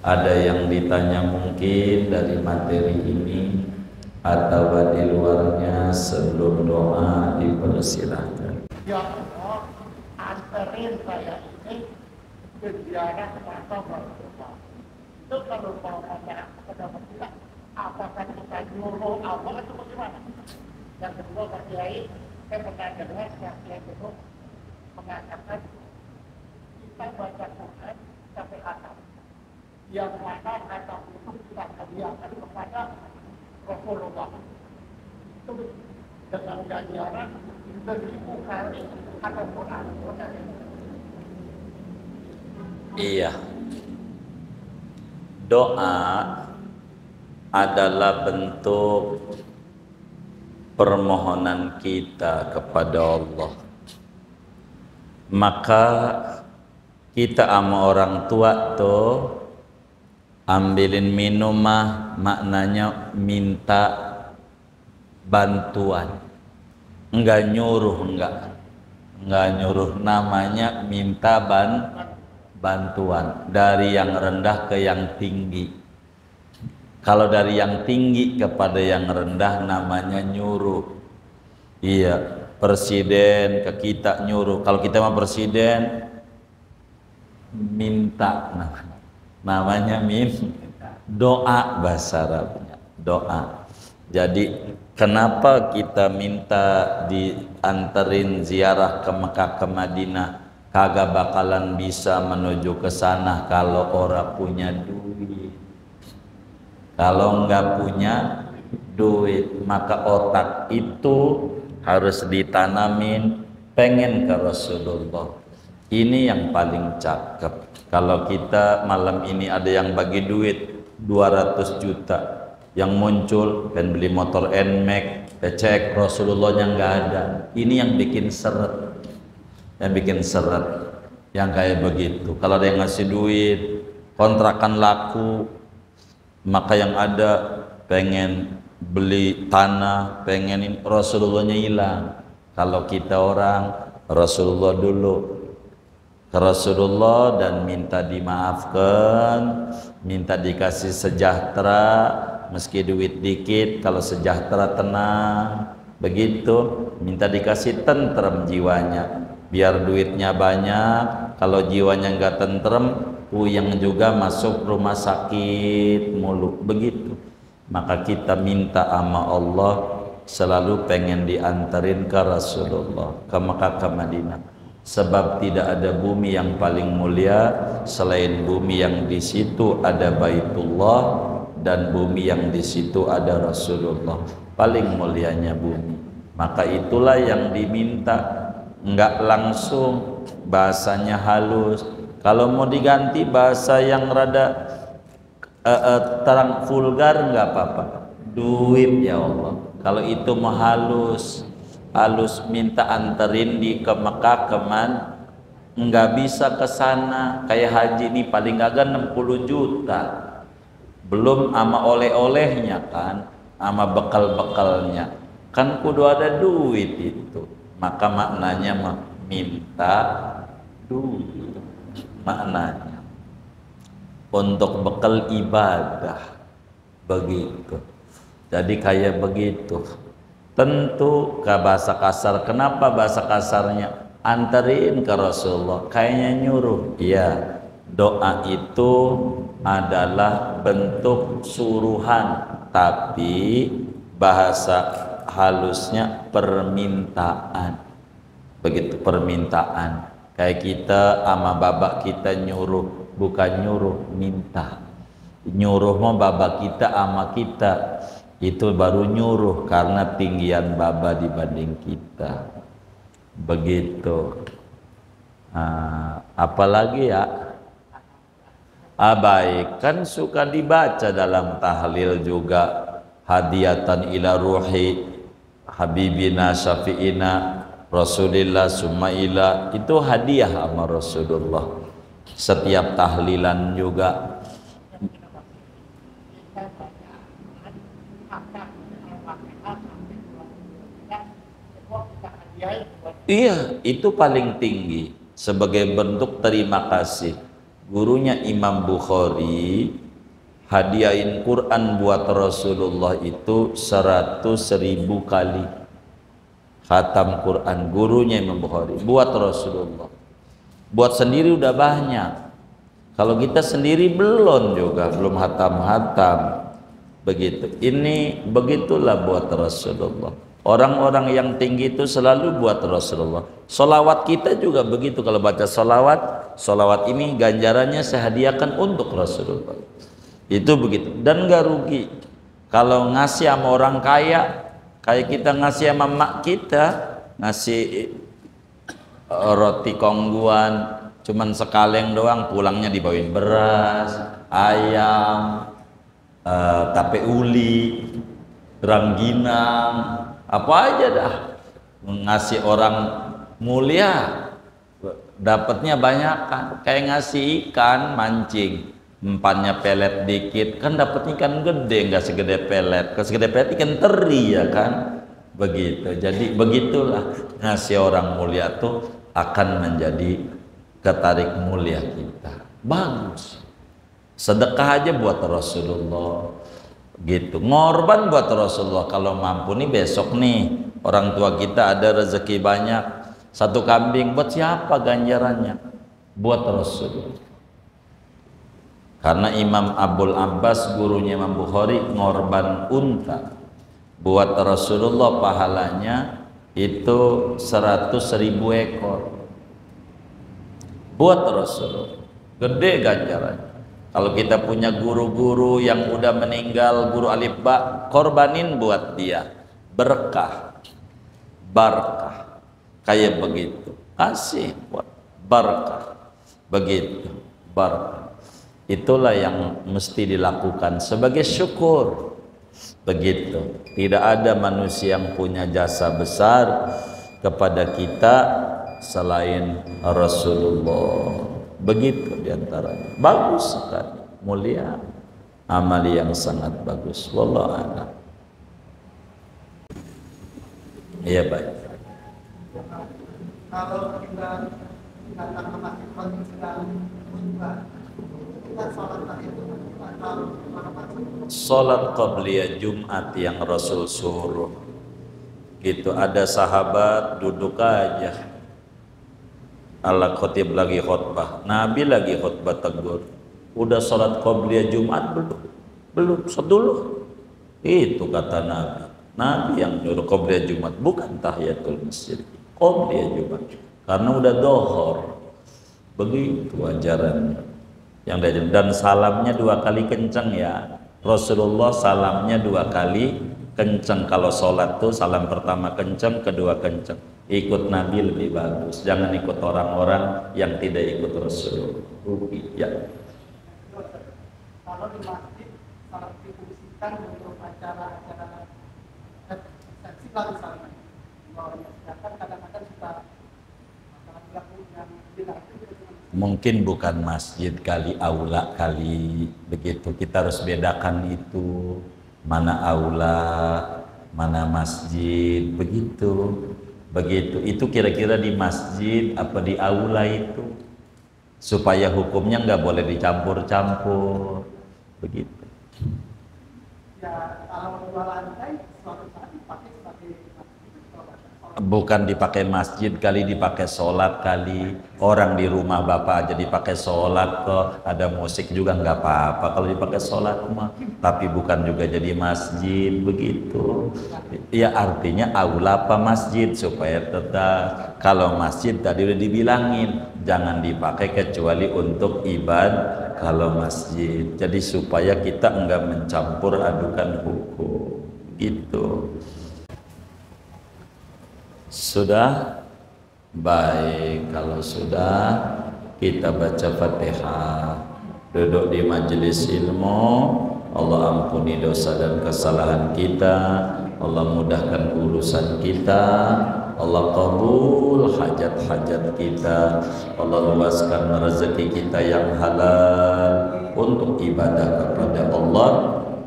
Ada yang ditanya mungkin dari materi ini atau di luarnya, sebelum doa dipersilahkan. Ya Allah, anterin saya ini ke ziarah makam Rasulullah. Itu kalau mau ngomong kepada kita, apakah kita nyuruh Allah atau bagaimana? Yang kedua, Pak Kiai, saya pernah dengar Pak Kiai itu mengatakan kita baca Quran sampai khatam. Yang mana khatam itu kita hadiahkan kepada Rasulullah. Itu dengan ganjaran 1000 kali khatam Quran. Iya. Doa adalah bentuk permohonan kita kepada Allah. Maka kita sama orang tua tuh ambilin minum maknanya minta bantuan. Enggak nyuruh, enggak nyuruh, namanya minta bantuan dari yang rendah ke yang tinggi. Kalau dari yang tinggi kepada yang rendah namanya nyuruh. Iya, presiden ke kita nyuruh. Kalau kita mah presiden minta, namanya doa bahasa Arabnya, doa. Jadi kenapa kita minta dianterin ziarah ke Mekah ke Madinah? Kagak bakalan bisa menuju ke sana kalau orang punya duit. Kalau nggak punya duit, maka otak itu harus ditanamin pengen ke Rasulullah. Ini yang paling cakep. Kalau kita malam ini ada yang bagi duit 200 juta, yang muncul dan beli motor NMAX, cek Rasulullahnya nggak ada. Ini yang bikin seret. Yang bikin seret yang kayak begitu. Kalau ada yang ngasih duit, kontrakan laku, maka yang ada pengen beli tanah, pengen Rasulullahnya hilang. Kalau kita orang Rasulullah dulu ke Rasulullah dan minta dimaafkan, minta dikasih sejahtera, meski duit dikit, kalau sejahtera tenang, begitu, minta dikasih tentrem jiwanya. Biar duitnya banyak, kalau jiwanya nggak tentrem, puyeng juga masuk rumah sakit mulu, begitu. Maka kita minta sama Allah selalu pengen diantarin ke Rasulullah, ke Mekah ke Madinah. Sebab tidak ada bumi yang paling mulia selain bumi yang di situ ada Baitullah dan bumi yang di situ ada Rasulullah. Paling mulianya bumi. Maka itulah yang diminta. Enggak langsung, bahasanya halus. Kalau mau diganti bahasa yang rada terang vulgar nggak apa-apa. Duit ya Allah. Kalau itu mau halus minta anterin di ke Mekah nggak bisa ke sana. Kayak haji ini paling kagak 60 juta. Belum ama oleh-olehnya kan, ama bekal-bekalnya. Kan kudu ada duit itu. Maka maknanya minta duit, maknanya untuk bekal ibadah, begitu. Jadi kayak begitu. Tentu ke bahasa kasar. Kenapa bahasa kasarnya? Anterin ke Rasulullah, kayaknya nyuruh. Iya, doa itu adalah bentuk suruhan, tapi bahasa halusnya permintaan. Begitu, permintaan. Kayak kita sama babak kita nyuruh, bukan nyuruh, minta. Nyuruh mau babak kita sama kita, itu baru nyuruh karena tinggian baba dibanding kita. Begitu. Apalagi ya, baik, kan suka dibaca dalam tahlil juga, hadiatan ila ruhi habibina syafi'ina Rasulillah summaila, itu hadiah sama Rasulullah. Setiap tahlilan juga iya, itu paling tinggi sebagai bentuk terima kasih. gurunya Imam Bukhari hadiahin Quran buat Rasulullah itu 100.000 kali khatam Quran, gurunya Imam Bukhari buat Rasulullah. Buat sendiri udah banyak, kalau kita sendiri belum hatam-hatam begitu. Ini begitulah buat Rasulullah. Orang-orang yang tinggi itu selalu buat Rasulullah. Solawat kita juga begitu, kalau baca solawat ini ganjarannya saya hadiahkan untuk Rasulullah. Itu begitu, dan gak rugi kalau ngasih sama orang kaya, kayak kita ngasih sama mak kita, ngasih roti kongguan cuman sekaleng doang, pulangnya dibawain beras, ayam, tape uli, rangginang, apa aja dah. Ngasih orang mulia dapatnya banyak kan, kayak ngasih ikan mancing, umpannya pelet dikit kan dapat ikan gede, nggak segede pelet. Kalau segede pelet ikan teri ya kan, begitu. Jadi begitulah ngasih orang mulia tuh akan menjadi ketarik mulia kita. Bagus. Sedekah aja buat Rasulullah gitu, ngorban buat Rasulullah. Kalau mampu nih, besok nih orang tua kita ada rezeki banyak, 1 kambing, buat siapa ganjarannya? Buat Rasulullah. Karena Imam Abul Abbas gurunya Imam Bukhari ngorban unta buat Rasulullah, pahalanya itu 100.000 ekor buat Rasulullah, gede ganjarannya. Kalau kita punya guru-guru yang udah meninggal, guru alif ba, korbanin buat dia, berkah, barakah, kayak begitu, kasih buat barakah, begitu, barakah. Itulah yang mesti dilakukan sebagai syukur, begitu. Tidak ada manusia yang punya jasa besar kepada kita selain Rasulullah. Begitu diantaranya. Bagus sekali, mulia, amal yang sangat bagus. Wallahu a'lam. Iya baik. Kalau kita datang ke masjid pagi sedang khutbah, kita sholat tahiyyatul masjid. Sholat qabliyah Jumat yang Rasul suruh, gitu. Ada sahabat duduk aja, Allah khotib lagi khutbah, Nabi lagi khutbah tegur, udah sholat qabliyah Jumat belum dulu. Itu kata Nabi yang nyuruh qabliyah Jumat, bukan tahiyatul masjid, qabliyah Jumat, karena udah dohor. Begitu ajaran yang diajarkan. Dan salamnya 2 kali kencang ya, Rasulullah salamnya 2 kali kencang. Kalau sholat tuh salam pertama kencang, kedua kencang. Ikut Nabi lebih bagus, jangan ikut orang-orang yang tidak ikut Rasul. Ya. Kalau di masjid salat difungsikan untuk acara-acara sila misalnya, sedangkan kadang-kadang suka yang mungkin bukan masjid kali, aula kali, begitu. Kita harus bedakan itu, mana aula, mana masjid, begitu. Itu kira-kira di masjid apa di aula itu, supaya hukumnya nggak boleh dicampur-campur, begitu. Ya, kalau 2 lantai suatu saat dipakai sebagai bukan dipakai masjid kali, dipakai sholat kali. Orang di rumah bapak aja dipakai sholat kok, ada musik juga nggak apa-apa kalau dipakai sholat mah, tapi bukan juga jadi masjid, begitu. Ya artinya aula apa masjid, supaya tetap. Kalau masjid tadi udah dibilangin jangan dipakai kecuali untuk ibadah. Kalau masjid, jadi supaya kita enggak mencampur adukan hukum, gitu. Sudah? Baik, kalau sudah kita baca Fatihah, duduk di majelis ilmu. Allah ampuni dosa dan kesalahan kita, Allah mudahkan urusan kita, Allah kabul hajat-hajat kita, Allah luaskan rezeki kita yang halal untuk ibadah kepada Allah.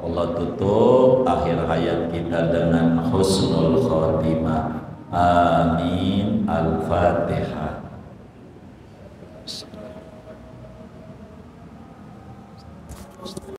Allah tutup akhir hayat kita dengan husnul khatimah. Amin. Al-Fatihah.